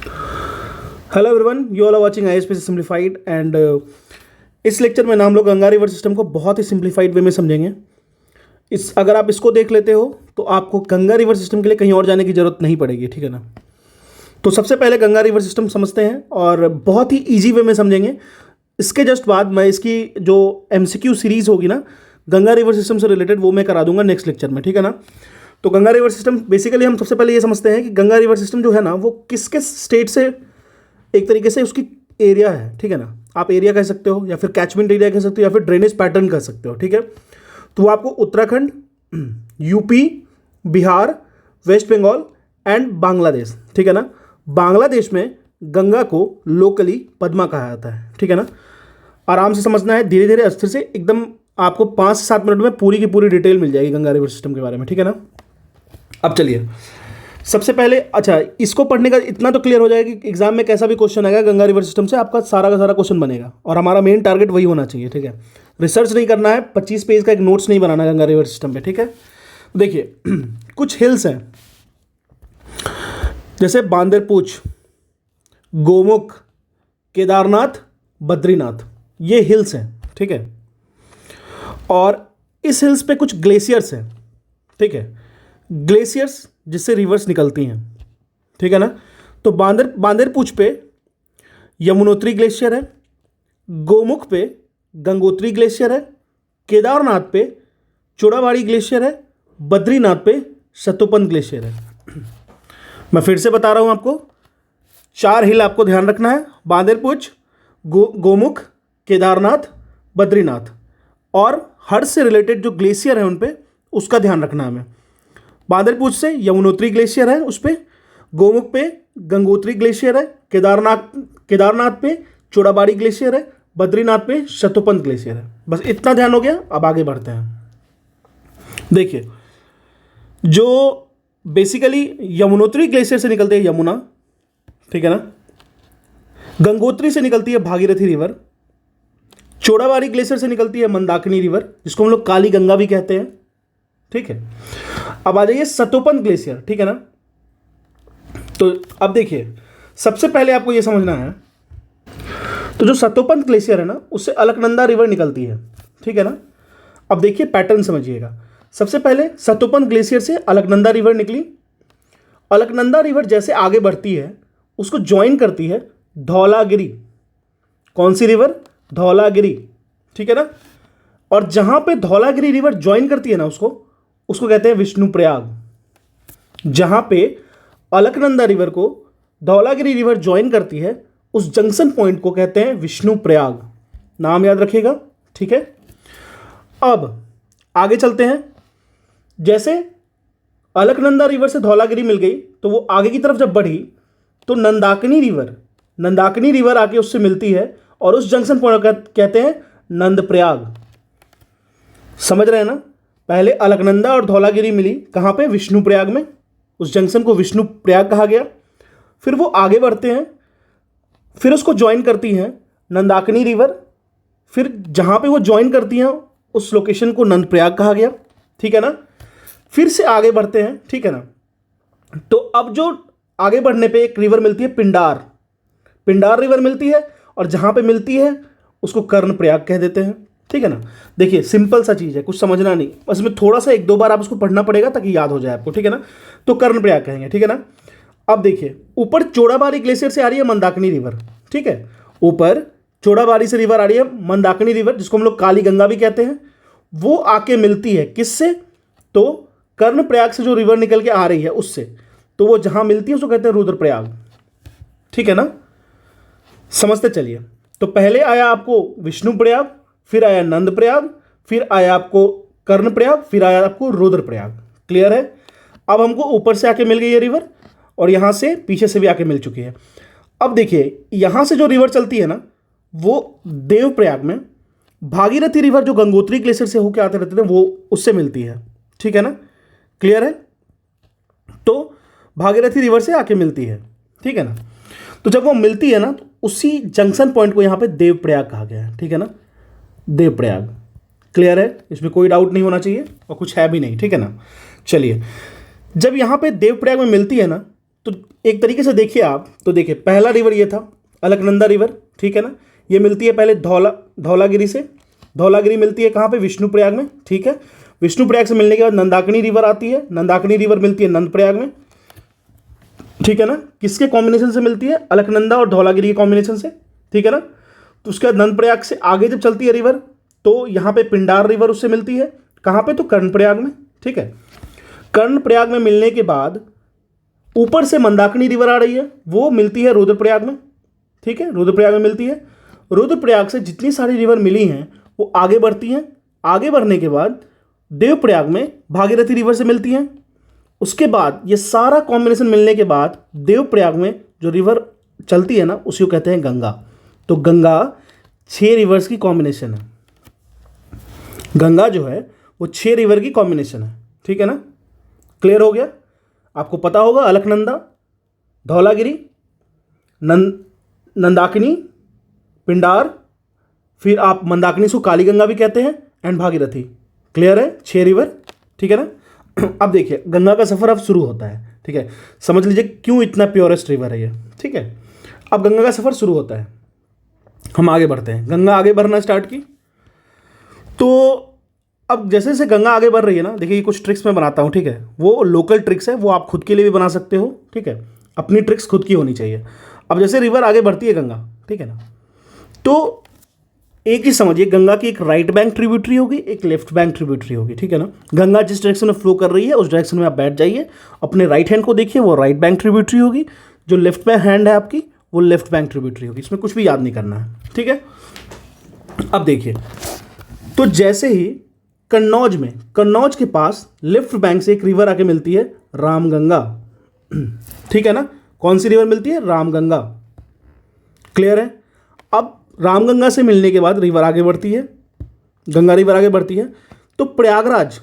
Hello everyone, you all are watching ISPC simplified and इस lecture में ना हम लोग गंगा रिवर सिस्टम को बहुत ही सिंप्लीफाइड वे में समझेंगे। अगर आप इसको देख लेते हो तो आपको गंगा रिवर सिस्टम के लिए कहीं और जाने की ज़रूरत नहीं पड़ेगी, ठीक है ना। तो सबसे पहले गंगा रिवर सिस्टम समझते हैं और बहुत ही ईजी वे में समझेंगे। इसके जस्ट बाद मैं इसकी जो एमसीक्यू सीरीज़ होगी ना गंगा रिवर सिस्टम से रिलेटेड, वो मैं करा दूंगा नेक्स्ट लेक्चर में, ठीक है ना। तो गंगा रिवर सिस्टम बेसिकली हम सबसे पहले ये समझते हैं कि गंगा रिवर सिस्टम जो है ना वो किस किस स्टेट से एक तरीके से उसकी एरिया है, ठीक है ना। आप एरिया कह सकते हो या फिर कैचमेंट एरिया कह सकते हो या फिर ड्रेनेज पैटर्न कह सकते हो, ठीक है। तो वो आपको Uttarakhand, UP, Bihar, West Bengal and Bangladesh, ठीक है ना। बांग्लादेश में गंगा को लोकली पद्मा कहा जाता है, ठीक है ना। आराम से समझना है, धीरे धीरे अस्थिर से एकदम आपको 5 से 7 मिनट में पूरी की पूरी डिटेल मिल जाएगी गंगा रिवर सिस्टम के बारे में, ठीक है ना। अब चलिए सबसे पहले, अच्छा इसको पढ़ने का इतना तो क्लियर हो जाएगा कि एग्जाम में कैसा भी क्वेश्चन आएगा गंगा रिवर सिस्टम से आपका सारा का सारा क्वेश्चन बनेगा और हमारा मेन टारगेट वही होना चाहिए, ठीक है। रिसर्च नहीं करना है, 25 पेज का एक नोट्स नहीं बनाना गंगा रिवर सिस्टम पे, ठीक है। देखिए कुछ हिल्स हैं जैसे बांदरपूछ, गोमुख, केदारनाथ, बद्रीनाथ, ये हिल्स हैं, ठीक है। और इस हिल्स पे कुछ ग्लेशियर्स हैं, ठीक है। ग्लेशियर्स जिससे रिवर्स निकलती हैं, ठीक है ना। तो बांदरपूछ पे यमुनोत्री ग्लेशियर है, गोमुख पे गंगोत्री ग्लेशियर है, केदारनाथ पे चोड़ाबाड़ी ग्लेशियर है, बद्रीनाथ पे शतोपन ग्लेशियर है। मैं फिर से बता रहा हूं आपको, 4 हिल आपको ध्यान रखना है, बांदरपूछ, गोमुख, केदारनाथ, बद्रीनाथ, और हर से रिलेटेड जो ग्लेशियर है उन पे उसका ध्यान रखना है हमें। बांदरपूछ से यमुनोत्री ग्लेशियर है, उस पर गोमुख पे गंगोत्री ग्लेशियर है, केदारनाथ पे चोड़ाबाड़ी ग्लेशियर है, बद्रीनाथ पे शतोपन ग्लेशियर है। बस इतना ध्यान हो गया। अब आगे बढ़ते हैं। देखिए जो बेसिकली यमुनोत्री ग्लेशियर से निकलते हैं यमुना, ठीक है ना। गंगोत्री से निकलती है भागीरथी रिवर, चोड़ाबाड़ी ग्लेशियर से निकलती है मंदाकिनी रिवर जिसको हम लोग काली गंगा भी कहते हैं, ठीक है। अब आ जाइए शतोपन ग्लेशियर, ठीक है ना। तो अब देखिए सबसे पहले आपको यह समझना है, तो जो शतोपन ग्लेशियर है ना उससे अलकनंदा रिवर निकलती है, ठीक है ना। अब देखिए पैटर्न समझिएगा। सबसे पहले शतोपन ग्लेशियर से अलकनंदा रिवर निकली। अलकनंदा रिवर जैसे आगे बढ़ती है उसको ज्वाइन करती है धौलागिरी। कौन सी रिवर? धौलागिरी, ठीक है ना। और जहां पे धौलागिरी रिवर ज्वाइन करती है ना उसको कहते हैं विष्णुप्रयाग। जहां पे अलकनंदा रिवर को धौलागिरी रिवर ज्वाइन करती है उस जंक्शन पॉइंट को कहते हैं विष्णुप्रयाग। नाम याद रखिएगा, ठीक है। अब आगे चलते हैं। जैसे अलकनंदा रिवर से धौलागिरी मिल गई तो वो आगे की तरफ जब बढ़ी तो नंदाकिनी रिवर आके उससे मिलती है और उस जंक्शन पॉइंट को कहते हैं नंदप्रयाग। समझ रहे हैं ना। पहले अलकनंदा और धौलागिरी मिली कहाँ पे? विष्णुप्रयाग में। उस जंक्शन को विष्णुप्रयाग कहा गया। फिर वो आगे बढ़ते हैं, फिर उसको ज्वाइन करती हैं नंदाकिनी रिवर। फिर जहाँ पे वो ज्वाइन करती हैं उस लोकेशन को नंदप्रयाग कहा गया, ठीक है ना। फिर से आगे बढ़ते हैं, ठीक है ना। तो अब जो आगे बढ़ने पे एक रिवर मिलती है पिंडार रिवर मिलती है और जहाँ पे मिलती है उसको कर्णप्रयाग कह देते हैं, ठीक है ना। देखिए सिंपल सा चीज़ है, कुछ समझना नहीं, बस में थोड़ा सा 1-2 बार आप उसको पढ़ना पड़ेगा ताकि याद हो जाए आपको, ठीक है ना। तो कर्णप्रयाग कहेंगे, ठीक है ना। अब देखिए ऊपर चोड़ाबाड़ी ग्लेशियर से आ रही है मंदाकिनी रिवर, ठीक है। ऊपर चोड़ाबाड़ी से रिवर आ रही है मंदाकिनी रिवर जिसको हम लोग काली गंगा भी कहते हैं। वो आके मिलती है किससे? तो कर्णप्रयाग से जो रिवर निकल के आ रही है उससे। तो वो जहां मिलती है उसको कहते हैं रुद्रप्रयाग, ठीक है ना। समझते चलिए। तो पहले आया आपको विष्णुप्रयाग, फिर आया नंदप्रयाग, फिर आया आपको कर्णप्रयाग, फिर आया आपको रुद्रप्रयाग। क्लियर है। अब हमको ऊपर से आके मिल गई है रिवर और यहां से पीछे से भी आके मिल चुकी है। अब देखिए यहां से जो रिवर चलती है ना वो देवप्रयाग में भागीरथी रिवर जो गंगोत्री ग्लेशियर से होकर आते रहते हैं वो उससे मिलती है, ठीक है ना। क्लियर है। तो भागीरथी रिवर से आके मिलती है, ठीक है ना। तो जब वो मिलती है ना तो उसी जंक्शन पॉइंट को यहाँ पे देवप्रयाग कहा गया है, ठीक है ना। देवप्रयाग। क्लियर है, इसमें कोई डाउट नहीं होना चाहिए और कुछ है भी नहीं, ठीक है ना। चलिए जब यहाँ पे देवप्रयाग में मिलती है ना तो एक तरीके से देखिए आप, तो देखिए पहला रिवर ये था अलकनंदा रिवर, ठीक है ना। ये मिलती है पहले धौलागिरी से, धौलागिरी मिलती है कहाँ पे, विष्णुप्रयाग में, ठीक है। विष्णुप्रयाग से मिलने के बाद नंदाकिनी रिवर आती है, नंदाकिनी रिवर मिलती है नंदप्रयाग में, ठीक है ना। किसके कॉम्बिनेशन से मिलती है, अलकनंदा और धौलागिरी के कॉम्बिनेशन से, ठीक है ना। तो उसके बाद नंदप्रयाग से आगे जब चलती है रिवर तो यहाँ पे पिंडार रिवर उससे मिलती है, कहाँ पे, तो कर्णप्रयाग में, ठीक है। कर्णप्रयाग में मिलने के बाद ऊपर से मंदाकिनी रिवर आ रही है, वो मिलती है रुद्रप्रयाग में, ठीक है, रुद्रप्रयाग में मिलती है। रुद्रप्रयाग से जितनी सारी रिवर मिली हैं वो आगे बढ़ती हैं, आगे बढ़ने के बाद देवप्रयाग में भागीरथी रिवर से मिलती हैं। उसके बाद ये सारा कॉम्बिनेशन मिलने के बाद देवप्रयाग में जो रिवर चलती है ना उसी को कहते हैं गंगा। तो गंगा 6 रिवर्स की कॉम्बिनेशन है, गंगा जो है वो 6 रिवर की कॉम्बिनेशन है, ठीक है ना। क्लियर हो गया, आपको पता होगा अलकनंदा, धौलागिरी, नंदाकिनी, पिंडार, फिर आप मंदाकिनी से काली गंगा भी कहते हैं, एंड भागीरथी। क्लियर है, 6 रिवर, ठीक है ना। अब देखिए गंगा का सफ़र अब शुरू होता है, ठीक है। समझ लीजिए क्यों इतना प्योरेस्ट रिवर है ये, ठीक है। अब गंगा का सफ़र शुरू होता है, हम आगे बढ़ते हैं। गंगा आगे बढ़ना स्टार्ट की, तो अब जैसे जैसे गंगा आगे बढ़ रही है ना, देखिए कुछ ट्रिक्स मैं बनाता हूँ, ठीक है। वो लोकल ट्रिक्स है, वो आप खुद के लिए भी बना सकते हो, ठीक है। अपनी ट्रिक्स खुद की होनी चाहिए। अब जैसे रिवर आगे बढ़ती है गंगा, ठीक है ना, तो एक ही समझिए गंगा की एक राइट बैंक ट्रिब्यूटरी होगी, एक लेफ्ट बैंक ट्रिब्यूटरी होगी, ठीक है ना। गंगा जिस डायरेक्शन में फ्लो कर रही है उस डायरेक्शन में आप बैठ जाइए, अपने राइट हैंड को देखिए, वो राइट बैंक ट्रिब्यूटरी होगी, जो लेफ्ट में हैंड है आपकी वो लेफ्ट बैंक ट्रिब्यूटरी होगी। इसमें कुछ भी याद नहीं करना है, ठीक है। अब देखिए, तो जैसे ही कन्नौज के पास लेफ्ट बैंक से एक रिवर आके मिलती है रामगंगा, ठीक है ना। कौन सी रिवर मिलती है, रामगंगा। क्लियर है। अब रामगंगा से मिलने के बाद रिवर आगे बढ़ती है, गंगा रिवर आगे बढ़ती है, तो प्रयागराज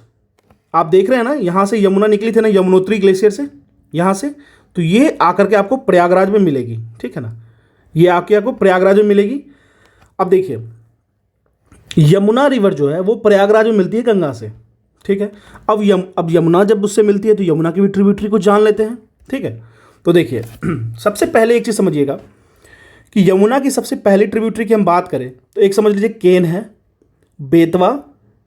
आप देख रहे हैं ना, यहाँ से यमुना निकली थी ना, यमुनोत्री ग्लेशियर से, यहाँ से, तो ये आकर के आपको प्रयागराज में मिलेगी, ठीक है ना। ये आके आपको प्रयागराज में मिलेगी। अब देखिए यमुना रिवर जो है वो प्रयागराज में मिलती है गंगा से, ठीक है। अब यमुना जब उससे मिलती है तो यमुना की भी ट्रिब्यूटरी को जान लेते हैं, ठीक है। तो देखिए सबसे पहले एक चीज़ समझिएगा कि यमुना की सबसे पहली ट्रिब्यूटरी की हम बात करें तो एक समझ लीजिए केन है, बेतवा,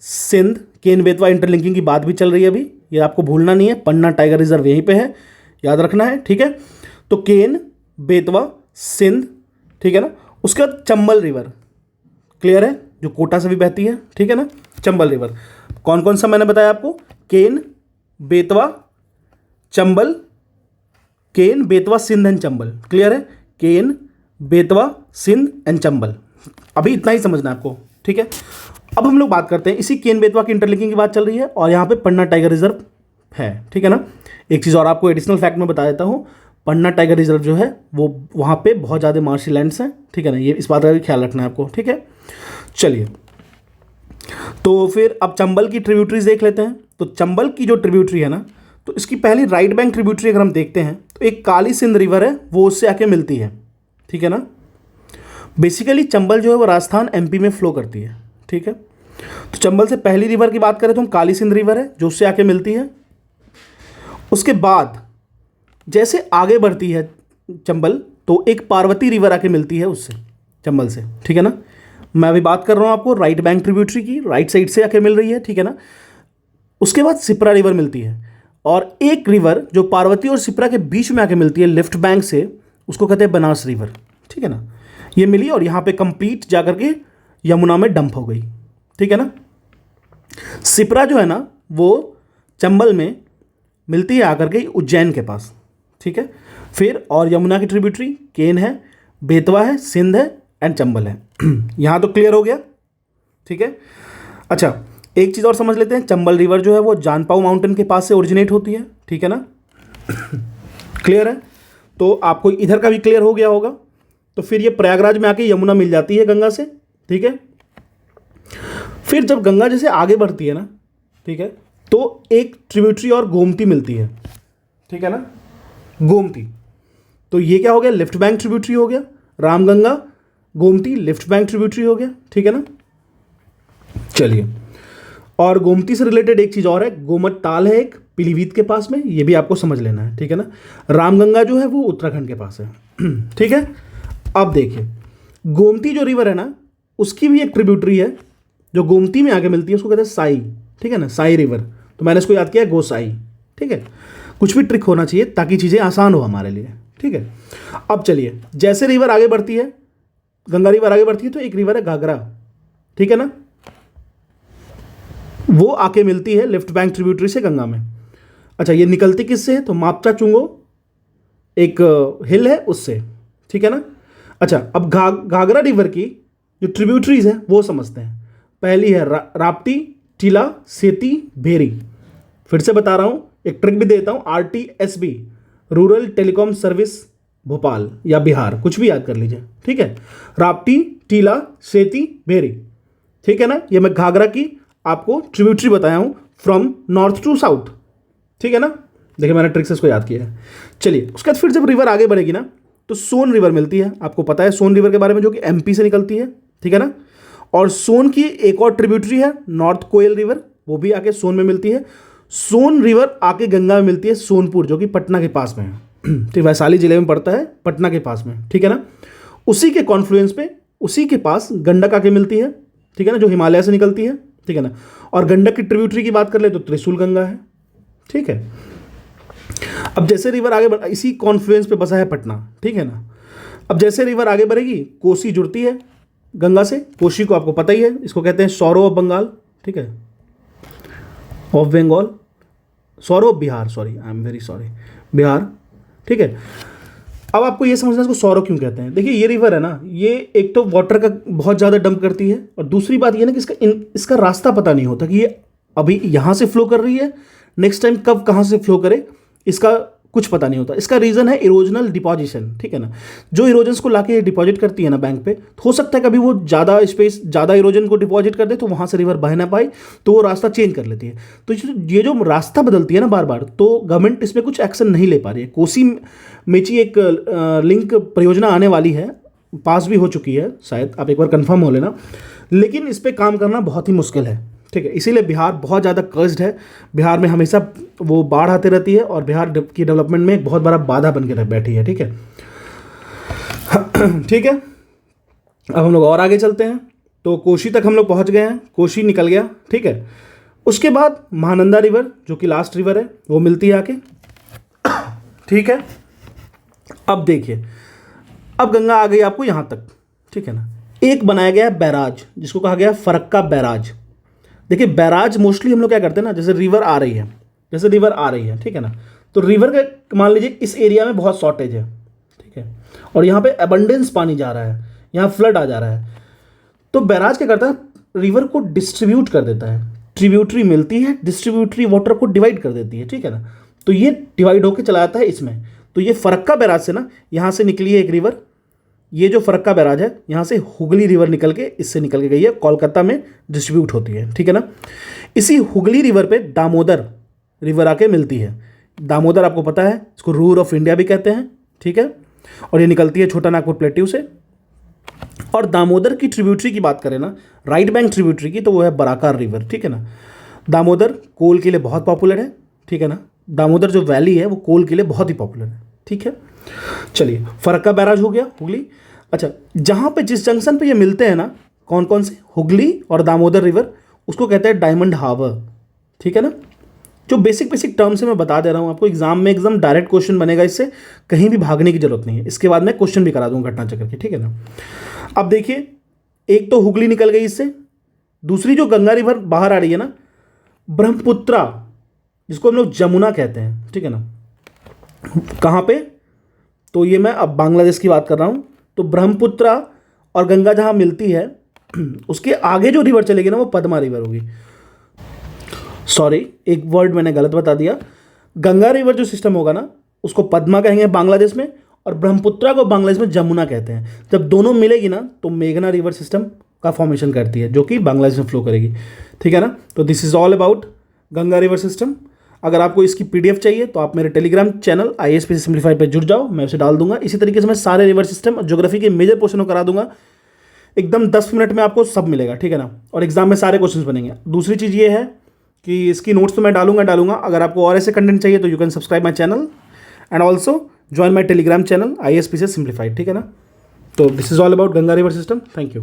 सिंध। केन बेतवा इंटरलिंकिंग की बात भी चल रही है अभी, ये आपको भूलना नहीं है। पन्ना टाइगर रिजर्व यहीं पे है, याद रखना है, ठीक है। तो केन, बेतवा, सिंध, ठीक है ना। उसके बाद चंबल रिवर, क्लियर है, जो कोटा से भी बहती है, ठीक है ना। चंबल रिवर कौन कौन सा मैंने बताया आपको, केन, बेतवा, चंबल, केन, बेतवा, सिंध एंड चंबल। क्लियर है, केन, बेतवा, सिंध एंड चंबल। अभी इतना ही समझना है आपको, ठीक है। अब हम लोग बात करते हैं, इसी केन बेतवा की इंटरलिंकिंग की बात चल रही है और यहाँ पे पन्ना टाइगर रिजर्व है, ठीक है ना। एक चीज़ और आपको एडिशनल फैक्ट में बता देता हूँ, पन्ना टाइगर रिजर्व जो है वो वहाँ पे बहुत ज़्यादा मार्शी लैंड्स हैं, ठीक है ना। ये इस बात का भी ख्याल रखना है आपको, ठीक है। चलिए, तो फिर अब चंबल की ट्रिब्यूटरीज देख लेते हैं। तो चंबल की जो ट्रिब्यूटरी है ना, तो इसकी पहली राइट बैंक ट्रिब्यूटरी अगर हम देखते हैं तो एक काली सिंध रिवर है, वो उससे आके मिलती है, ठीक है ना। बेसिकली चंबल जो है वो राजस्थान एमपी में फ्लो करती है, ठीक है। तो चंबल से पहली रिवर की बात करें तो हम काली सिंध रिवर है जो उससे आके मिलती है। उसके बाद जैसे आगे बढ़ती है चंबल तो एक पार्वती रिवर आके मिलती है उससे, चंबल से, ठीक है ना। मैं अभी बात कर रहा हूँ आपको राइट बैंक ट्रिब्यूटरी की, राइट साइड से आके मिल रही है, ठीक है ना। उसके बाद सिप्रा रिवर मिलती है और एक रिवर जो पार्वती और सिप्रा के बीच में आके मिलती है लेफ्ट बैंक से, उसको कहते हैं बनास रिवर, ठीक है ना। ये मिली और यहाँ पे कंप्लीट जाकर के यमुना में डंप हो गई, ठीक है ना। सिप्रा जो है ना वो चंबल में मिलती है आकर के उज्जैन के पास, ठीक है। फिर और यमुना की ट्रिब्यूटरी केन है, बेतवा है, सिंध है एंड चंबल है। यहाँ तो क्लियर हो गया, ठीक है। अच्छा, एक चीज़ और समझ लेते हैं, चंबल रिवर जो है वो जानपाऊ माउंटेन के पास से ओरिजिनेट होती है, ठीक है ना। क्लियर है, तो आपको इधर का भी क्लियर हो गया होगा। तो फिर ये प्रयागराज में आके यमुना मिल जाती है गंगा से, ठीक है। फिर जब गंगा जैसे आगे बढ़ती है ना, ठीक है, तो एक ट्रिब्यूटरी और गोमती मिलती है, ठीक है ना, गोमती। तो ये क्या हो गया, लेफ्ट बैंक ट्रिब्यूटरी हो गया, Ramganga, Gomti left bank tributary हो गया, ठीक है ना। चलिए, और गोमती से रिलेटेड एक चीज़ और है, गोमत ताल है एक, पीलीभीत के पास में, ये भी आपको समझ लेना है, ठीक है ना। रामगंगा जो है वो उत्तराखंड के पास है, ठीक है। अब देखिए गोमती जो रिवर है ना, उसकी भी एक ट्रिब्यूटरी है जो गोमती में आगे मिलती है, उसको कहते हैं साई, ठीक है ना, साई रिवर। तो मैंने इसको याद किया गोसाई, ठीक है। कुछ भी ट्रिक होना चाहिए ताकि चीज़ें आसान हो हमारे लिए, ठीक है। अब चलिए, जैसे रिवर आगे बढ़ती है, गंगा रिवर आगे बढ़ती है, तो एक रिवर है घाघरा, ठीक है ना, वो आके मिलती है लेफ्ट बैंक ट्रिब्यूटरी से गंगा में। अच्छा, ये निकलती किससे है? तो मापचा चुंगो एक हिल है उससे, ठीक है ना। अच्छा, अब घाघरा रिवर की जो ट्रिब्यूटरीज है वो समझते हैं। पहली है राप्ती, टीला, सेती, भेरी। फिर से बता रहा हूँ, एक ट्रिक भी देता हूँ, RTSB, rural telecom service Bhopal या बिहार, कुछ भी याद कर लीजिए, ठीक है। राप्ती, टीला, सेती, भेरी, ठीक है ना। ये मैं घाघरा की आपको ट्रिब्यूटरी बताया हूँ फ्रॉम नॉर्थ टू साउथ, ठीक है ना। देखिए मैंने ट्रिक से इसको याद किया है। चलिए, उसके बाद फिर जब रिवर आगे बढ़ेगी ना, तो सोन रिवर मिलती है। आपको पता है सोन रिवर के बारे में, जो कि MP से निकलती है, ठीक है ना। और सोन की एक और ट्रिब्यूटरी है नॉर्थ कोयल रिवर, वो भी आके सोन में मिलती है। सोन रिवर आके गंगा में मिलती है सोनपुर, जो कि पटना के पास में है, ठीक, वैशाली जिले में पड़ता है, पटना के पास में, ठीक है ना। उसी के कॉन्फ्लुएंस पे, उसी के पास गंडक आके मिलती है, ठीक है ना, जो हिमालय से निकलती है, ठीक है ना। और गंडक की ट्रिब्यूटरी की बात कर ले तो त्रिशूल गंगा है, ठीक है। अब जैसे रिवर आगे इसी कॉन्फ्लुएंस पे बसा है पटना, ठीक है ना। अब जैसे रिवर आगे बढ़ेगी, कोसी जुड़ती है गंगा से। कोसी को आपको पता ही है, इसको कहते हैं सौरो ऑफ बंगाल, ठीक है, of Bengal, sorrow of Bihar, sorry, I am very sorry, Bihar, ठीक है। अब आपको ये समझना है इसको सौरो क्यों कहते हैं। देखिए ये रिवर है ना, ये एक तो वाटर का बहुत ज़्यादा डंप करती है, और दूसरी बात ये ना कि इसका रास्ता पता नहीं होता कि ये अभी यहाँ से फ्लो कर रही है, नेक्स्ट टाइम कब कहाँ से फ्लो करे, इसका कुछ पता नहीं होता। इसका रीज़न है इरोजनल डिपॉजिशन, ठीक है ना। जो इरोजन्स को लाके डिपॉजिट करती है ना बैंक पे, तो हो सकता है कभी वो ज़्यादा स्पेस, ज़्यादा इरोजन को डिपॉजिट कर दे, तो वहाँ से रिवर बह ना पाए, तो वो रास्ता चेंज कर लेती है। तो ये जो रास्ता बदलती है ना बार बार, तो गवर्नमेंट इसमें कुछ एक्शन नहीं ले पा रही है। कोसी मेची एक लिंक परियोजना आने वाली है, पास भी हो चुकी है शायद, आप एक बार कंफर्म हो लेना, लेकिन इस पर काम करना बहुत ही मुश्किल है, ठीक है। इसीलिए बिहार बहुत ज़्यादा कर्ज्ड है। बिहार में हमेशा वो बाढ़ आते रहती है, और बिहार की डेवलपमेंट में एक बहुत बड़ा बाधा बन के बैठी है, ठीक है। ठीक है, अब हम लोग और आगे चलते हैं। तो कोसी तक हम लोग पहुंच गए हैं, कोसी निकल गया, ठीक है। उसके बाद महानंदा रिवर, जो कि लास्ट रिवर है, वो मिलती है आके, ठीक है। अब देखिए, अब गंगा आ गई आपको यहाँ तक, ठीक है ना। एक बनाया गया है बैराज, जिसको कहा गया फरक्का बैराज। देखिए बैराज मोस्टली हम लोग क्या करते हैं ना, जैसे रिवर आ रही है, जैसे रिवर आ रही है, ठीक है ना, तो रिवर का मान लीजिए इस एरिया में बहुत शॉर्टेज है, ठीक है, और यहाँ पे अबंडेंस पानी जा रहा है, यहाँ फ्लड आ जा रहा है, तो बैराज क्या करता है, रिवर को डिस्ट्रीब्यूट कर देता है। ट्रिब्यूटरी मिलती है, डिस्ट्रीब्यूटरी वाटर को डिवाइड कर देती है, ठीक है ना। तो ये डिवाइड होकर चला जाता है इसमें। तो ये फरक्का बैराज से ना, यहाँ से निकली है एक रिवर, ये जो फरक्का बैराज है, यहाँ से हुगली रिवर निकल के, इससे निकल के गई है, कोलकाता में डिस्ट्रीब्यूट होती है, ठीक है ना। इसी हुगली रिवर पे दामोदर रिवर आके मिलती है। दामोदर आपको पता है, इसको रूर ऑफ इंडिया भी कहते हैं, ठीक है। और ये निकलती है छोटा नागपुर प्लेट्यू से। और दामोदर की ट्रिब्यूटरी की बात करें ना, राइट बैंक ट्रिब्यूटरी की, तो वो है बराकार रिवर, ठीक है ना। दामोदर कोल के लिए बहुत पॉपुलर है, ठीक है ना। दामोदर जो वैली है वो कोल के लिए बहुत ही पॉपुलर है, ठीक है। चलिए, फरक्का बैराज हो गया, हुगली। अच्छा, जहाँ पे जिस जंक्शन पे ये मिलते हैं ना, कौन कौन से, हुगली और दामोदर रिवर, उसको कहते हैं डायमंड हार्बर, ठीक है ना। जो बेसिक बेसिक टर्म्स है मैं बता दे रहा हूँ आपको, एग्जाम में एकदम डायरेक्ट क्वेश्चन बनेगा, इससे कहीं भी भागने की जरूरत नहीं है। इसके बाद मैं क्वेश्चन भी करा दूंगा घटना चक्र के, ठीक है ना। अब देखिए, एक तो हुगली निकल गई इससे, दूसरी जो गंगा रिवर बाहर आ रही है ना, ब्रह्मपुत्रा, जिसको हम लोग जमुना कहते हैं, ठीक है ना। कहाँ पे, तो ये मैं अब बांग्लादेश की बात कर रहा हूँ। तो ब्रह्मपुत्रा और गंगा जहाँ मिलती है, उसके आगे जो रिवर चलेगी ना, वो पद्मा रिवर होगी। सॉरी, एक वर्ड मैंने गलत बता दिया। गंगा रिवर जो सिस्टम होगा ना, उसको पद्मा कहेंगे बांग्लादेश में, और ब्रह्मपुत्रा को बांग्लादेश में जमुना कहते हैं। जब दोनों मिलेगी ना, तो मेघना रिवर सिस्टम का फॉर्मेशन करती है, जो कि बांग्लादेश में फ्लो करेगी, ठीक है ना। तो this is all about Ganga river system. अगर आपको इसकी PDF चाहिए तो आप मेरे टेलीग्राम चैनल IASPC सिंप्लीफाइड पे जुड़ जाओ, मैं उसे डाल दूंगा। इसी तरीके से मैं सारे रिवर सिस्टम और ज्योग्राफी के मेजर पोर्शन को करा दूंगा, एकदम 10 मिनट में आपको सब मिलेगा, ठीक है ना। और एग्जाम में सारे क्वेश्चंस बनेंगे। दूसरी चीज़ ये है, कि इसकी नोट्स तो मैं डालूंगा। अगर आपको और ऐसे कंटेंट चाहिए तो you can subscribe my channel and also join my Telegram channel ISPCS simplified, ठीक है ना। तो this is all about Ganga river system. Thank you.